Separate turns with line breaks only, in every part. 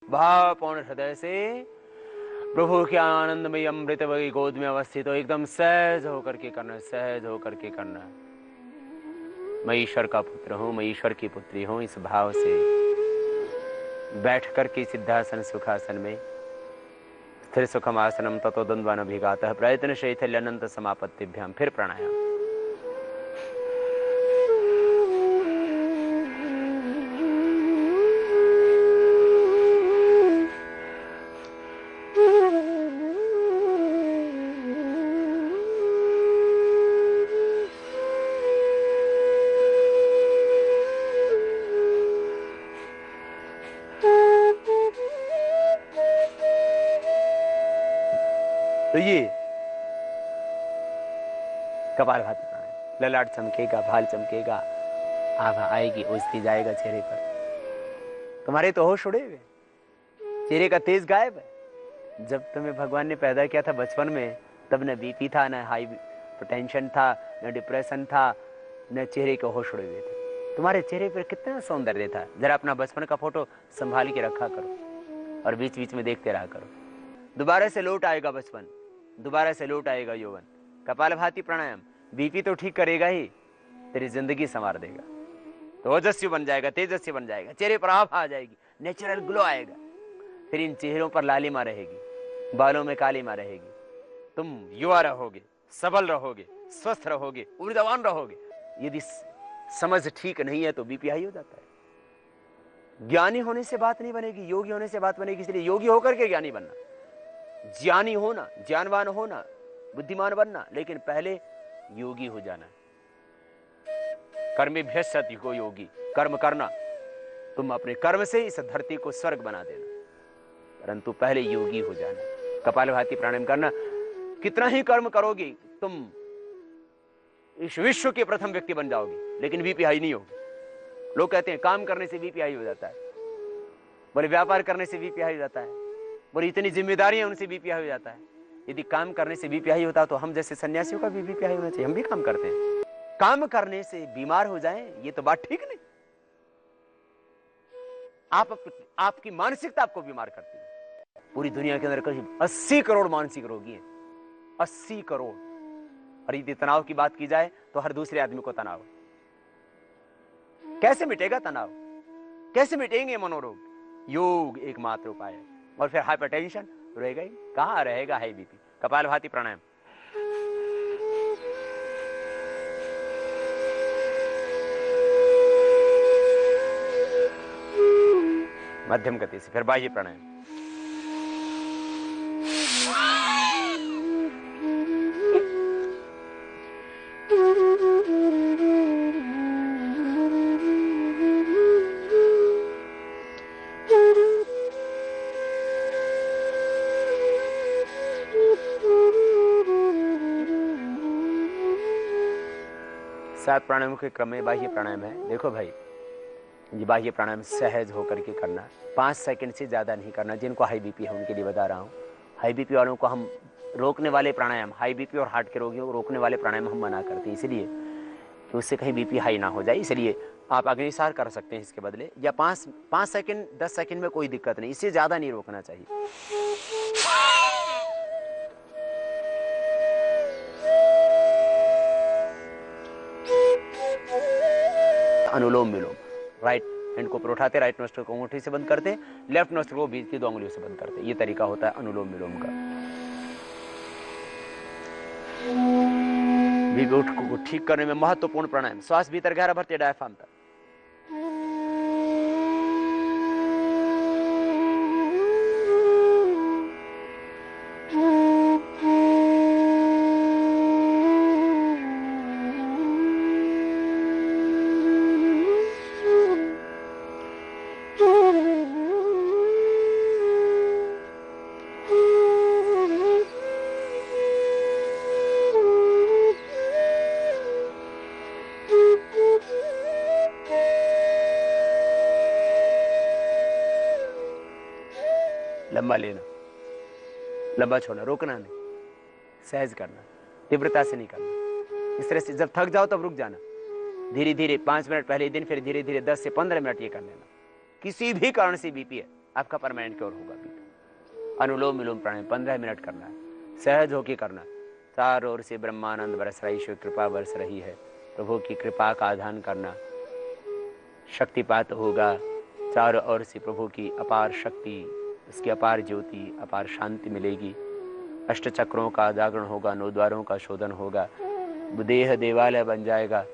भावपूर्ण हृदय से प्रभु के आनंदमय अमृत वही गोद में अवस्थित हो, एकदम सहज होकर के करना, सहज होकर के करना। मैं ईश्वर का पुत्र हूं, मैं ईश्वर की पुत्री हूं, इस भाव से बैठ करके सिद्धासन सुखासन में स्थिर सुखम आसनम ततो द्वंद्वान अभिघातः प्रयत्न शैथल्य अनंत समापत्तिभ्याम। फिर प्राणायाम। तो ये कपालभाति प्राणायाम। ललाट चमकेगा, भाल चमकेगा, आभा आएगी, ओसती जाएगा चेहरे पर। तुम्हारे तो होश उड़े हुए, चेहरे का तेज गायब है। जब तुम्हें भगवान ने पैदा किया था बचपन में, तब न बीपी था, न हाई टेंशन था, न डिप्रेशन था, न चेहरे के होश उड़े हुए थे। तुम्हारे चेहरे पर कितना सौंदर्य था। जरा अपना बचपन का फोटो संभाल के रखा करो और बीच बीच में देखते रहा करो। दोबारा से लौट आएगा बचपन, दोबारा से लौट आएगा यौवन। कपालभाति प्राणायाम बीपी तो ठीक करेगा ही, तेरी जिंदगी संवार देगा। तो ओजस्वी बन जाएगा, तेजस्वी बन जाएगा, चेहरे पर आभा आ जाएगी, नेचुरल ग्लो आएगा। फिर इन चेहरों पर लालिमा रहेगी, बालों में कालीमा रहेगी। तुम युवा रहोगे, सबल रहोगे, स्वस्थ रहोगे, ऊर्जावान रहोगे। यदि समझ ठीक नहीं है तो बीपी हाई हो जाता है। ज्ञानी होने से बात नहीं बनेगी, योगी होने से बात बनेगी। इसलिए योगी होकर के ज्ञानी बनना, ज्ञानी होना, ज्ञानवान होना, बुद्धिमान बनना, लेकिन पहले योगी हो जाना। कर्मेभ्यः को योगी, कर्म करना। तुम अपने कर्म से इस धरती को स्वर्ग बना देना, परंतु पहले योगी हो जाना। कपालभाति प्राणायाम करना। कितना ही कर्म करोगे तुम इस विश्व के प्रथम व्यक्ति बन जाओगे, लेकिन बीपी हाई नहीं होगी। लोग कहते हैं काम करने से बीपी हाई हो जाता है, बोले व्यापार करने से बीपी हाई हो जाता है, बोले इतनी जिम्मेदारियां उनसे बीपी हाई हो जाता है। यदि काम करने से बीपी हाई होता तो हम जैसे सन्यासियों का भी बीपी हाई होना चाहिए। हम भी काम करते हैं, काम करने से बीमार हो जाएं ये तो बात ठीक नहीं। आपकी मानसिकता आपको बीमार करती है। पूरी दुनिया के अंदर करीब 80 करोड़ मानसिक रोगी हैं, 80 करोड़। और यदि तनाव की बात की जाए तो हर दूसरे आदमी को तनाव। कैसे मिटेगा तनाव, कैसे मिटेंगे मनोरोग? योग एकमात्र उपाय है। और फिर हाइपरटेंशन रहेगा ही कहां, रहेगा हाई बीपी। कपालभाति प्राणायाम। मध्यम गति से। फिर बाह्य प्राणायाम। सात प्राणायामों के क्रम में बाह्य प्राणायाम है। देखो भाई, ये बाह्य प्राणायाम सहज होकर के करना, 5 सेकंड से ज़्यादा नहीं करना। जिनको हाई बीपी है उनके लिए बता रहा हूँ। हाई बीपी वालों को हम रोकने वाले प्राणायाम, हाई बीपी और हार्ट के रोगियों को रोकने वाले प्राणायाम हम मना करते हैं, इसलिए कि उससे कहीं बीपी हाई ना हो जाए। इसलिए आप अग्निसार कर सकते हैं इसके बदले, या 5 सेकंड 10 सेकंड में कोई दिक्कत नहीं, इससे ज़्यादा नहीं रोकना चाहिए। अनुलोम विलोम। राइट हैंड को ऊपर उठाते, राइट नोस्ट्रल को अंगूठी से बंद करते, लेफ्ट नोस्ट्रल को बीच की 2 उंगलियों से बंद करते। ये तरीका होता है अनुलोम विलोम का। बीपी को ठीक करने में महत्वपूर्ण प्राणायाम। श्वास भीतर गहरा भरते, डायफ्राम तक। लंबा लेना, लंबा छोड़ना, रोकना नहीं, सहज करना, तीव्रता से नहीं करना। इस तरह से जब थक जाओ तब रुक जाना, धीरे धीरे 5 मिनट पहले दिन, फिर धीरे धीरे 10 से 15 मिनट ये कर लेना। किसी भी कारण से बीपी है आपका परमानेंट क्योर होगा बीपी। अनुलोम विलोम प्राणायाम 15 मिनट करना है, सहज होके करना है। चारों ओर से ब्रह्मानंद बरस रही, ईश्वर कृपा बरस रही है, प्रभु की कृपा का आधान करना, शक्तिपात होगा। चारों ओर से प्रभु की अपार शक्ति, उसकी अपार ज्योति, अपार शांति मिलेगी। अष्ट चक्रों का जागरण होगा, 9 द्वारों का शोधन होगा, देह देवालय बन जाएगा।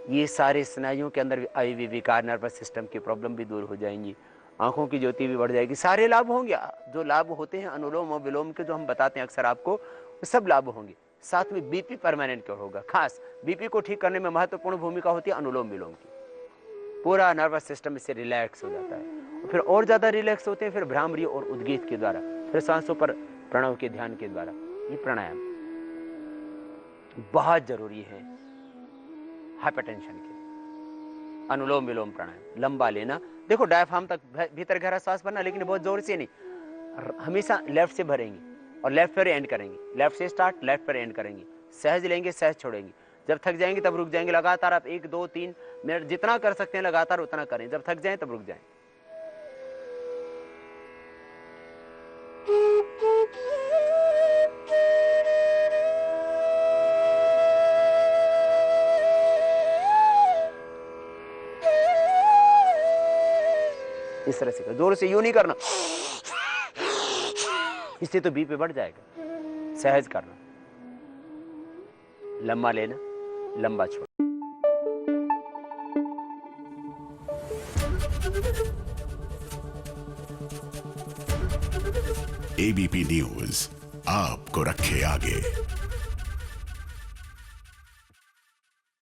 ये सारे स्नायुओं के अंदर आई हुई विकार, नर्वस सिस्टम की प्रॉब्लम भी दूर हो जाएंगी, आंखों की ज्योति भी बढ़ जाएगी। सारे लाभ होंगे जो लाभ होते हैं अनुलोम और विलोम के, जो हम बताते हैं अक्सर आपको, वो सब लाभ होंगे। साथ में बीपी परमानेंट क्योर होगा। खास बीपी को ठीक करने में महत्वपूर्ण भूमिका होती है अनुलोम विलोम की। पूरा नर्वस सिस्टम इससे रिलैक्स हो जाता है, फिर और ज्यादा रिलैक्स होते हैं फिर भ्रामरी और उद्गीत के द्वारा, फिर सांसों पर प्रणव के ध्यान के द्वारा। ये प्राणायाम बहुत जरूरी है हाइपरटेंशन के। अनुलोम विलोम प्राणायाम लंबा लेना, देखो डायफ्राम तक भीतर गहरा सांस भरना, लेकिन बहुत जोर से नहीं, हमेशा लेफ्ट से भरेंगे और लेफ्ट पर एंड करेंगे। लेफ्ट से स्टार्ट, लेफ्ट पर एंड करेंगे, सहज लेंगे, सहज छोड़ेंगे। जब थक जाएंगे तब रुक जाएंगे। लगातार आप 1 2 3 मिनट जितना कर सकते हैं लगातार उतना करें, जब थक जाएं तब रुक जाएं। इस तरह से जोर से यूं नहीं करना, इससे तो बीपी बढ़ जाएगा। सहज करना, लंबा लेना, लंबा छोड़ना।
एबीपी न्यूज आपको रखे आगे।